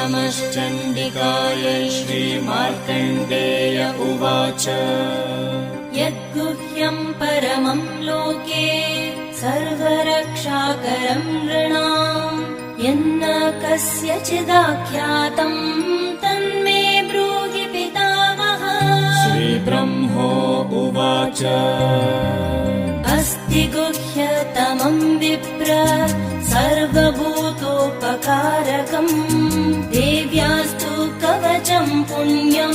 नमश्चण्डिकायै श्रीमार्कण्डेय उवाच यद्गुह्यं परमं लोके सर्वरक्षाकरं नृणाम् यन्न कस्यचिदाख्यातं तन्मे ब्रूहि पितामह। श्रीब्रह्मो उवाच अस्ति गुह्यतमं विप्र सर्वभूतोपकारकम् देव्यास्तु कवचं पुण्यं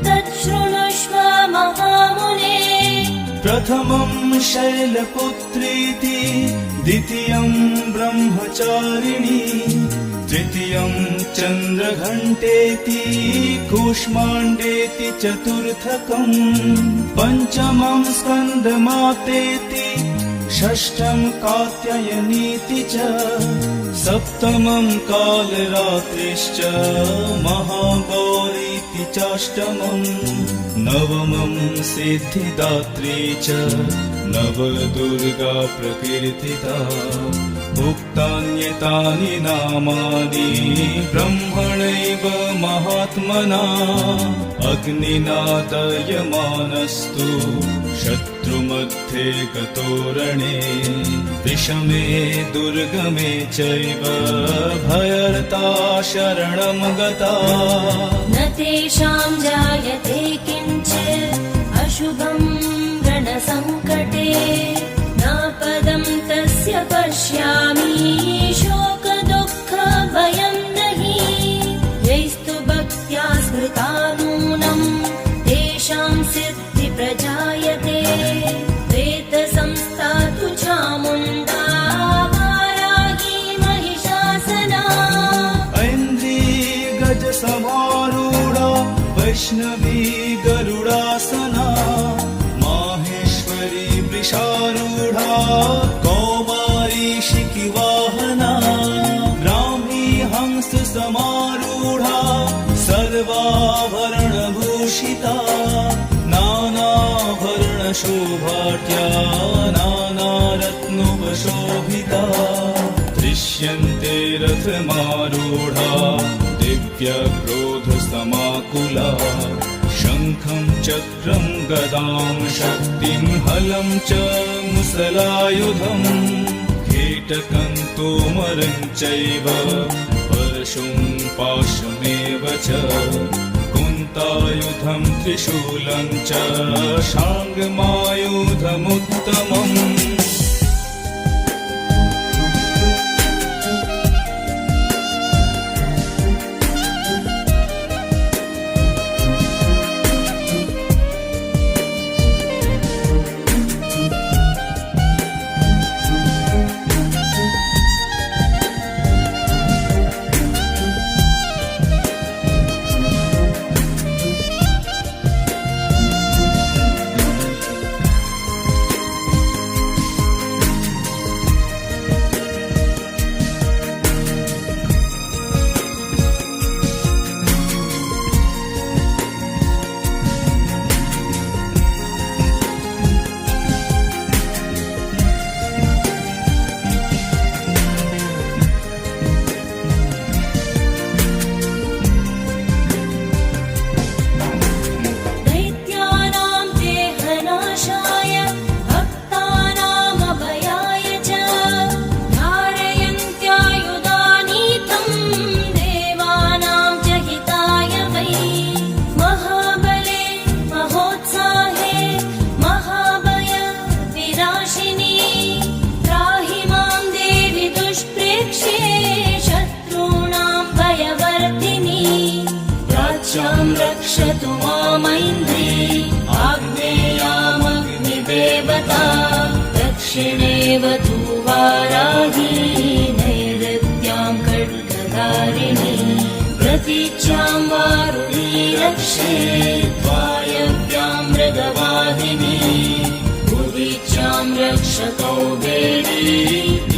तच्छृणुष्व महामुने। प्रथमं शैलपुत्रीति द्वितीयं ब्रह्मचारिणी तृतीयं चन्द्रघण्टेति कूष्माण्डेति चतुर्थकम् पञ्चमं स्कन्दमातेति षष्ठं कात्यायनीति च सप्तमं कालरात्रिश्च महागौरीति चाष्टमं नवमं सिद्धिदात्री च नवदुर्गा प्रकीर्तिता। उक्तान्येतानि नामानि ब्रह्मणैव महात्मना अग्निना दह्यमानस्तु शत्रुमध्ये गतो रणे विषमे दुर्गमे चैव भयर्ता शरणं गता। न तेषां जायते किञ्चित् अशुभं रणसङ्कटे न पदं तस्य पश्यामि शोकदुःखभयं नहि। यैस्तु भक्त्या स्मृता नूनं तेषां सिद्धि प्रजायते। प्रेतसंस्था तु चामुण्डा वाराही महिषासना। ऐन्द्री गजसमारूढा वैष्णवी गरुडासना माहेश्वरी वृषारूढा कौमारी शिखिवाहना ब्राह्मी हंस समारूढा सर्वाभरणभूषिता नानाभरणशोभाढ्या नानारत्नोपशोभिता। दृश्यन्ते रथमारूढा दिव्यक्रोधसमाकुला शङ्खं चक्रं गदां शक्तिं हलं च मुसलायुधं खेटकं तोमरं चैव परशुं पाशमेव च कुन्तायुधं त्रिशूलं च शाङ्गमायुधमुत्तमम्। रक्षतु मामैन्द्री आग्नेयामग्निदेवता दक्षिणेवतु वाराही नैऋत्यां खड्गधारिणी प्रतीच्यां वारुणी रक्षेत् वायव्यां मृगवाहिनी उदीच्यां रक्षतो बेरी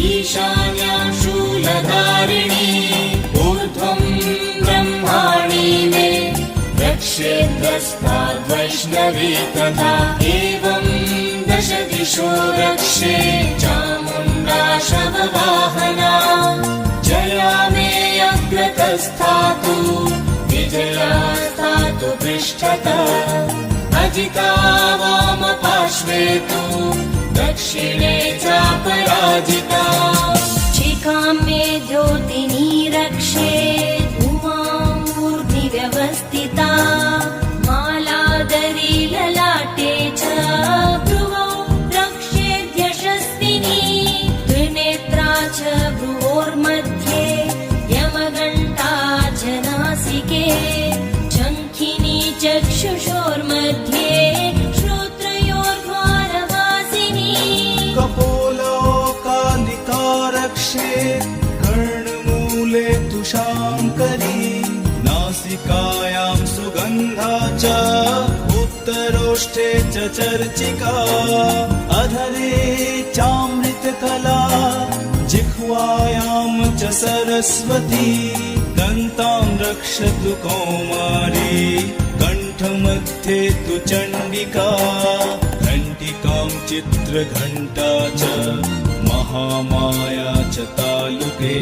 ईशान्यां शूलधारिणी ऊर्ध्वं ब्रह्माणि मे रक्षेद्रस्ताद्वैष्णवी तथा एवं दश दिशो रक्षे चामुण्डा शववाहना जया मे समग्रतस्थातु विजया स्थातु पृष्ठतः अजिता वामपार्श्वे तु दक्षिणे चापराजिता शिखां मे ज्योतिनी रक्षेत् उमां मूर्ध्नि व्यवस्थिता मालाधरी ललाटे च भ्रुवौ रक्षेत् यशस्विनी त्रिनेत्रा च भ्रुवोर्मध्ये यमघण्टा च नासिके शङ्खिनी चक्षुषोर्मध्ये श्रोत्रयोर्द्वारवासिनी कपोलोकालिका रक्षेत् कर्णमूले तुषाङ्करी नासिकायां सुगन्धा च उत्तरोष्ठे च चर्चिका अधरे चामृतकला जिह्वायां च सरस्वती दन्तां रक्षतु कौमारी कण्ठमध्ये तु चण्डिका घण्टिकां चित्रघण्टा च महामाया च तालुके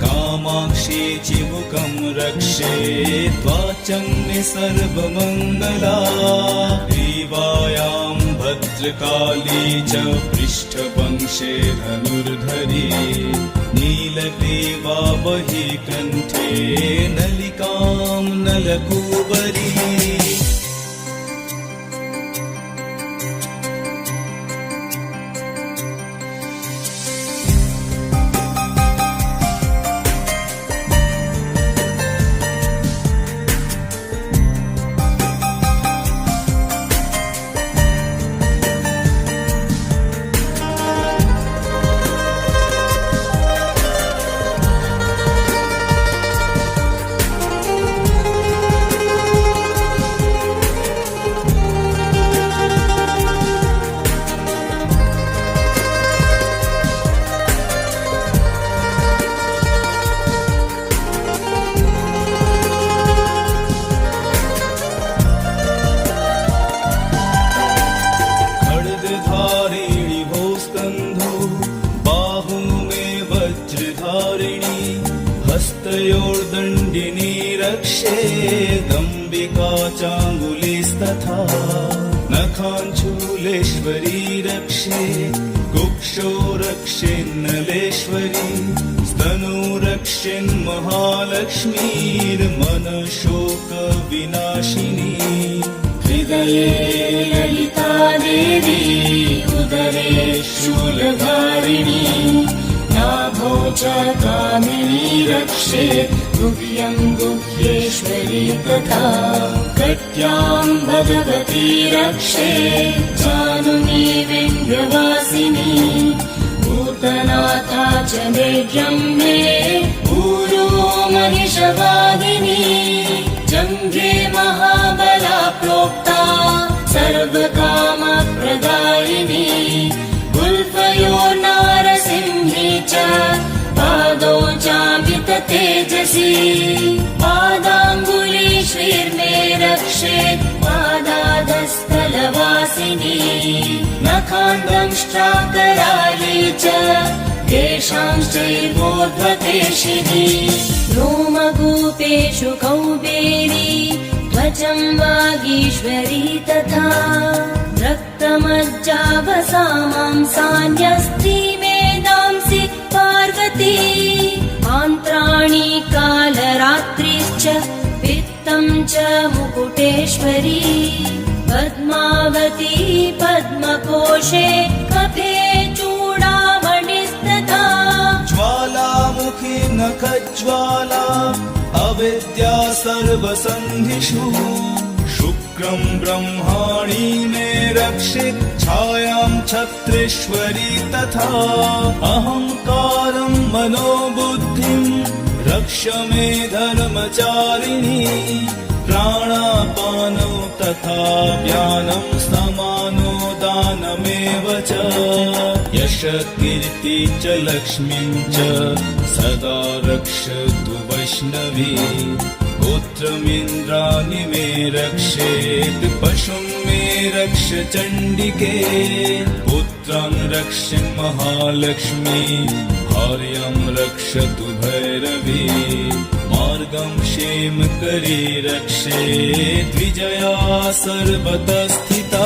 कामाक्षी चिबुकं रक्षे त्वाचं मे सर्वमङ्गला ग्रीवायां भद्रकाली च पृष्ठवंशे धनुर्धरी नीलग्रीवा वही कण्ठे नलिकां नलकूबरी हस्तयोर्दण्डिनी रक्षेदम्बिका चाङ्गुलीस्तथा नखाञ्चूलेश्वरी रक्षे कुक्षो रक्षेन्नलेश्वरी स्तनो रक्षेन्महालक्ष्मीर्मनशोकविनाशिनी हृदये ललिता देवी उदरे शूलधारिणी नाभो च कामिनी रक्षेत् गुह्यं गुह्येश्वरी तथा कट्यां भगवती रक्षेत् जानुनी विन्ध्यवासिनी भूतनाथा च मेढ्यं मे ऊरो महिषवादिनी जङ्घे महाबला प्रोक्ता सर्वकामप्रदायिनी गुल्फयो नारसिंही च पादौ चामित तेजसी पादाङ्गुलीष्वीर्मे रक्षेत् पादाधस्थलवासिनी नखान्दंष्ट्राकराली च केशांश्चैवोर्ध्वकेशिनी रोमकूपेषु कौबेरी त्वचं वागीश्वरी तथा रक्तमज्जावसामांसान्यस्ति मेदांसि पार्वती आन्त्राणि कालरात्रिश्च पित्तं च मुकुटेश्वरी पद्मावती पद्मकोशे कफे चूडामणिस्तथा ज्वालामुखी नखज्वाला अविद्या सर्वसन्धिषु शुक्रं ब्रह्माणि मे रक्षेत् छायां छत्रेश्वरी तथा अहङ्कारं मनोबुद्धिं रक्ष मे धर्मचारिणी प्राणापानौ तथा व्यानं समानो दानमेव च यश कीर्ति च लक्ष्मीं च सदा रक्षतु वैष्णवी गोत्रमिन्द्राणि मे रक्षेत् पशुं मे रक्ष चण्डिके पुत्र पुत्रं रक्षन् महालक्ष्मी भार्यं रक्षतु भैरवी मार्गं क्षेमकरी रक्षे द्विजया सर्वतः स्थिता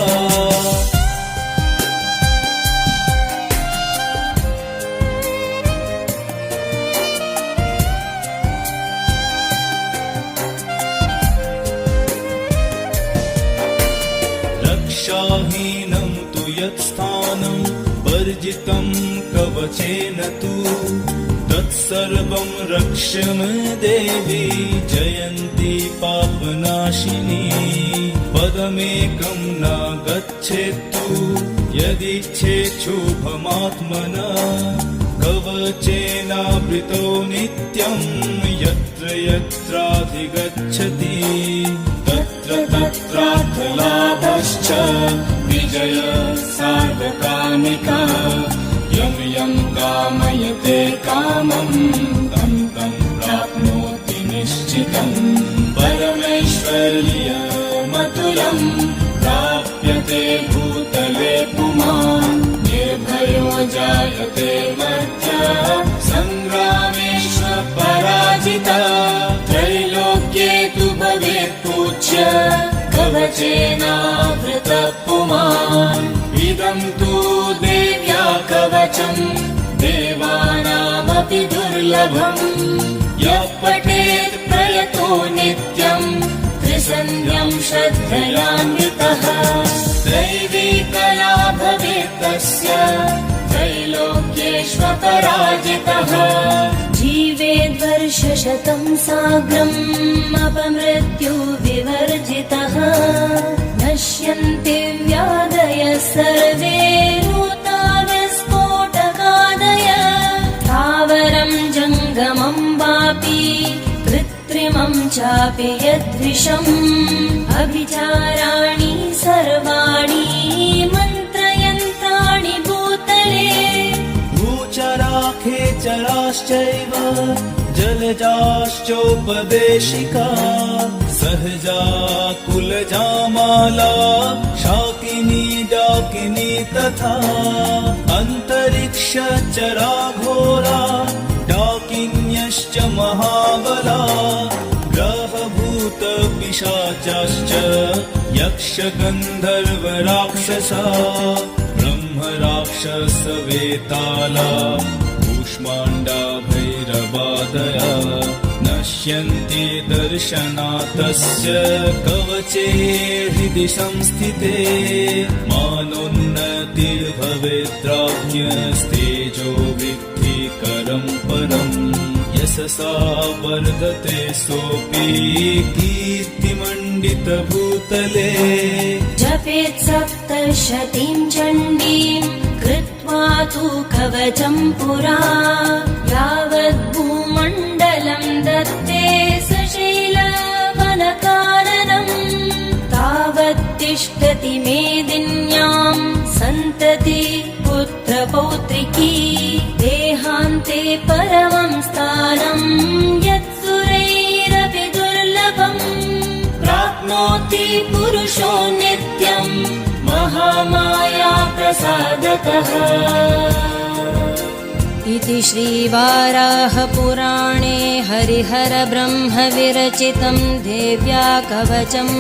रक्षाहीनं तु यत्स्थानं वर्जितं कवचेन तु तत्सर्वं रक्ष मे देवी जयन्ती पापनाशिनी पदमेकं न गच्छेत्तु यदिच्छेत् शुभमात्मना कवचेनावृतो नित्यं यत्र यत्राधिगच्छति तत्र तत्रार्थलाभश्च विजय सार्धकामिका यं यं कामयते कामं तं तं प्राप्नोति निश्चितं परमैश्वर्यमतुलं प्राप्यते भूतले पुमान् निर्भयो जायते मर्त्यः सङ्ग्रामेष्वपराजितः त्रैलोक्ये तु भवेत् पूज्य कवचेनावृतः पुमान् इदं तु देव्या कवचं देवानामपि दुर्लभम् यः पठेत् प्रयतो नित्यं त्रिसन्ध्यं श्रद्धयान्वितः दैवीकला भवेत् तस्य त्रैलोक्येष्वपराजितः जीवेद्वर्षशतं साग्रम् अपमृत्यु विवर्जितः नश्यन्ति व्याधयः सर्वे भूता विस्फोटकादय स्थावरं जङ्गमं वापि कृत्रिमं चापि यद्विषम् अभिचाराणि सर्वाणि मन्त्रयन्त्राणि भूतले भूचराखेचराश्चैव जलजाश्चोपदेशिका सहजा कुलजामाला शाकिनी डाकिनी तथा अन्तरिक्षचरा घोरा डाकिन्यश्च महाबला ग्रहभूतपिशाचाश्च यक्षगन्धर्वराक्षसा ब्रह्मराक्षसवेताला कूष्माण्डा भैरवादया नश्यन्ति दर्शनातस्य कवचे हृदि संस्थिते मानोन्नतिर्भवेद्राज्ञस्तेजो वृद्धिकरं परम् यशसा वर्धते सोऽपि कीर्तिमण्डितभूतले जपेत् सप्तशतीं चण्डीं कृत्वा तु कवचं पुरा यावत् भूमण्डलं दत्ते सशैलवनकाननम् तावत् तिष्ठति मेदिन्यां सन्तति पुत्रपौत्रिकी देहान्ते परमं स्थानं यत्सुरैरपि दुर्लभम् प्राप्नोति पुरुषो नित्यं महामाया प्रसादतः इति श्रीवाराहपुराणे हरिहरब्रह्मविरचितं देव्या कवचम्।